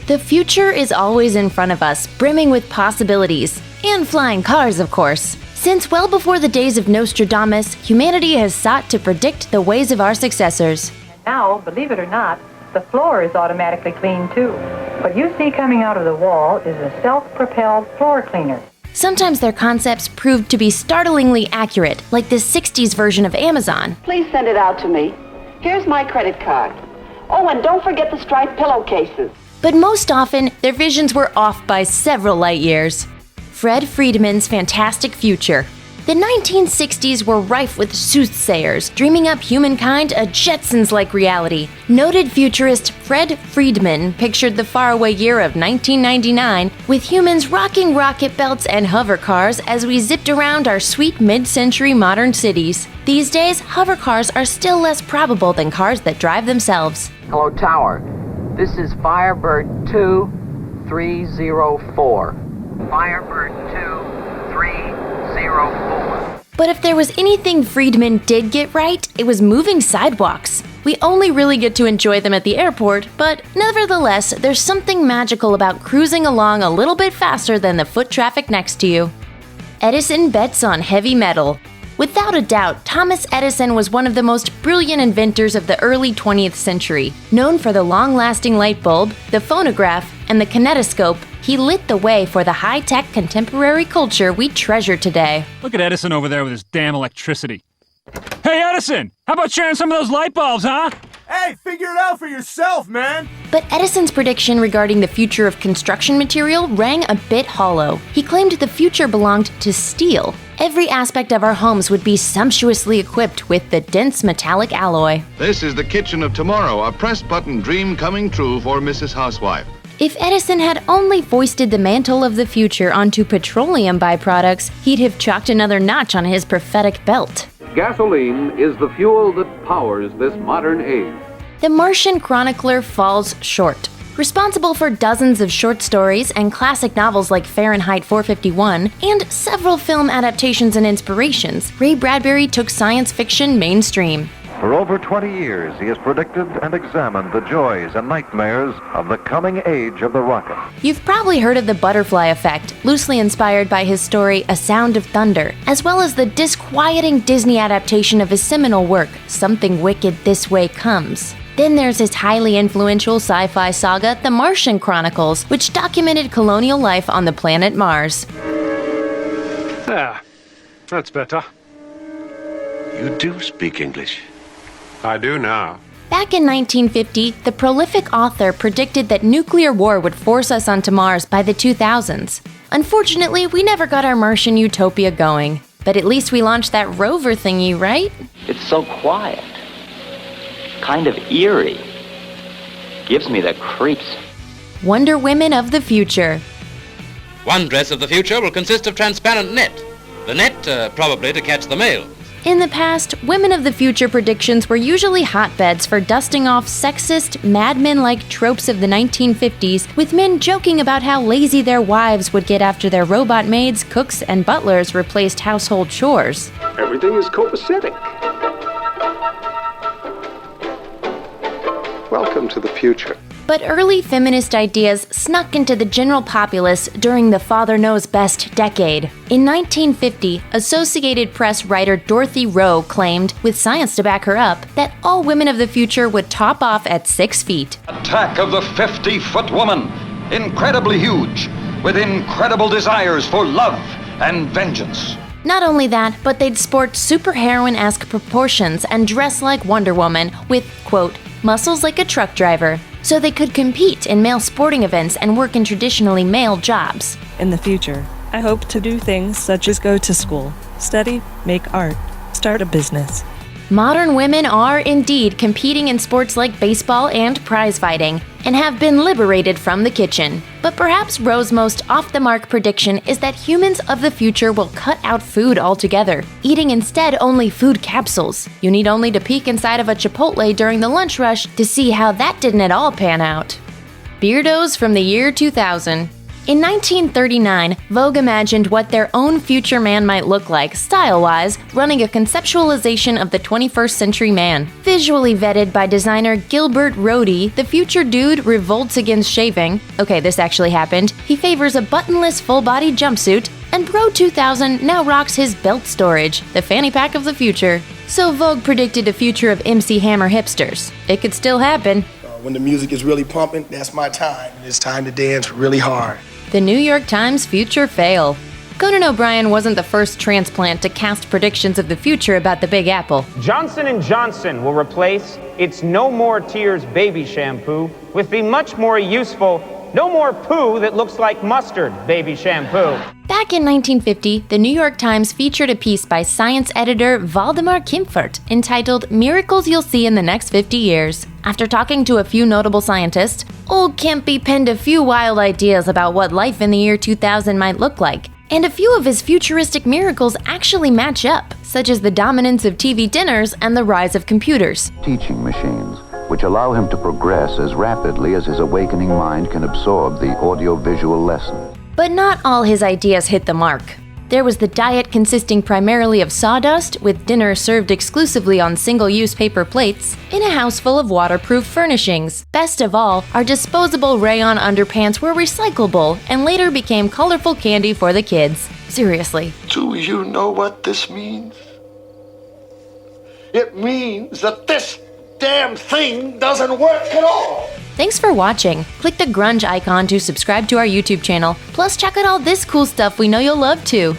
The future is always in front of us, brimming with possibilities. And flying cars, of course. Since well before the days of Nostradamus, humanity has sought to predict the ways of our successors. Now, believe it or not, the floor is automatically cleaned too. What you see coming out of the wall is a self-propelled floor cleaner. Sometimes their concepts proved to be startlingly accurate, like the 60s version of Amazon. Please send it out to me. Here's my credit card. Oh, and don't forget the striped pillowcases. But most often, their visions were off by several light years. Fred Friedman's fantastic future. The 1960s were rife with soothsayers, dreaming up humankind a Jetsons-like reality. Noted futurist Fred Friedman pictured the faraway year of 1999 with humans rocking rocket belts and hover cars as we zipped around our sweet mid-century modern cities. These days, hover cars are still less probable than cars that drive themselves. Hello, Tower. This is Firebird 2304. Firebird 2304. But if there was anything Friedman did get right, it was moving sidewalks. We only really get to enjoy them at the airport, but nevertheless, there's something magical about cruising along a little bit faster than the foot traffic next to you. Edison bets on heavy metal. Without a doubt, Thomas Edison was one of the most brilliant inventors of the early 20th century. Known for the long-lasting light bulb, the phonograph, and the kinetoscope, he lit the way for the high-tech contemporary culture we treasure today. Look at Edison over there with his damn electricity. Hey, Edison! How about sharing some of those light bulbs, huh? Hey, figure it out for yourself, man! But Edison's prediction regarding the future of construction material rang a bit hollow. He claimed the future belonged to steel. Every aspect of our homes would be sumptuously equipped with the dense metallic alloy. This is the kitchen of tomorrow, a press-button dream coming true for Mrs. Housewife. If Edison had only foisted the mantle of the future onto petroleum byproducts, he'd have chalked another notch on his prophetic belt. Gasoline is the fuel that powers this modern age. The Martian Chronicler falls short. Responsible for dozens of short stories and classic novels like Fahrenheit 451 and several film adaptations and inspirations, Ray Bradbury took science fiction mainstream. For over 20 years, he has predicted and examined the joys and nightmares of the coming age of the rocket. You've probably heard of the butterfly effect, loosely inspired by his story A Sound of Thunder, as well as the disquieting Disney adaptation of his seminal work, Something Wicked This Way Comes. Then there's his highly influential sci-fi saga, The Martian Chronicles, which documented colonial life on the planet Mars. There. That's better. You do speak English. I do now. Back in 1950, the prolific author predicted that nuclear war would force us onto Mars by the 2000s. Unfortunately, we never got our Martian utopia going. But at least we launched that rover thingy, right? It's so quiet. Kind of eerie. Gives me the creeps. Wonder Women of the Future. One dress of the future will consist of transparent net. The net, probably to catch the males. In the past, Women of the Future predictions were usually hotbeds for dusting off sexist, Mad Men-like tropes of the 1950s, with men joking about how lazy their wives would get after their robot maids, cooks, and butlers replaced household chores. Everything is copacetic. Welcome to the future. But early feminist ideas snuck into the general populace during the Father Knows Best decade. In 1950, Associated Press writer Dorothy Rowe claimed, with science to back her up, that all women of the future would top off at 6 feet. Attack of the 50-foot woman, incredibly huge, with incredible desires for love and vengeance. Not only that, but they'd sport superheroine-esque proportions and dress like Wonder Woman with, quote, muscles like a truck driver, so they could compete in male sporting events and work in traditionally male jobs. In the future, I hope to do things such as go to school, study, make art, start a business. Modern women are indeed competing in sports like baseball and prize fighting, and have been liberated from the kitchen. But perhaps Rowe's most off-the-mark prediction is that humans of the future will cut out food altogether, eating instead only food capsules. You need only to peek inside of a Chipotle during the lunch rush to see how that didn't at all pan out. Beardos from the year 2000. In 1939, Vogue imagined what their own future man might look like, style-wise, running a conceptualization of the 21st century man. Visually vetted by designer Gilbert Rohde, the future dude revolts against shaving. Okay, this actually happened. He favors a buttonless full-body jumpsuit, and Bro 2000 now rocks his belt storage, the fanny pack of the future. So Vogue predicted a future of MC Hammer hipsters. It could still happen. When the music is really pumping, that's my time. It's time to dance really hard. The New York Times future fail. Conan O'Brien wasn't the first transplant to cast predictions of the future about the Big Apple. Johnson & Johnson will replace its No More Tears baby shampoo with the much more useful No More Poo that looks like mustard baby shampoo. Back in 1950, the New York Times featured a piece by science editor Valdemar Kimfert entitled Miracles You'll See in the Next 50 Years. After talking to a few notable scientists, old Kempy penned a few wild ideas about what life in the year 2000 might look like. And a few of his futuristic miracles actually match up, such as the dominance of TV dinners and the rise of computers. Teaching machines, which allow him to progress as rapidly as his awakening mind can absorb the audio-visual lesson. But not all his ideas hit the mark. There was the diet consisting primarily of sawdust, with dinner served exclusively on single-use paper plates, in a house full of waterproof furnishings. Best of all, our disposable rayon underpants were recyclable and later became colorful candy for the kids. Seriously. Do you know what this means? It means that this damn thing doesn't work at all. Thanks for watching. Click the grunge icon to subscribe to our YouTube channel. Plus, check out all this cool stuff we know you'll love too.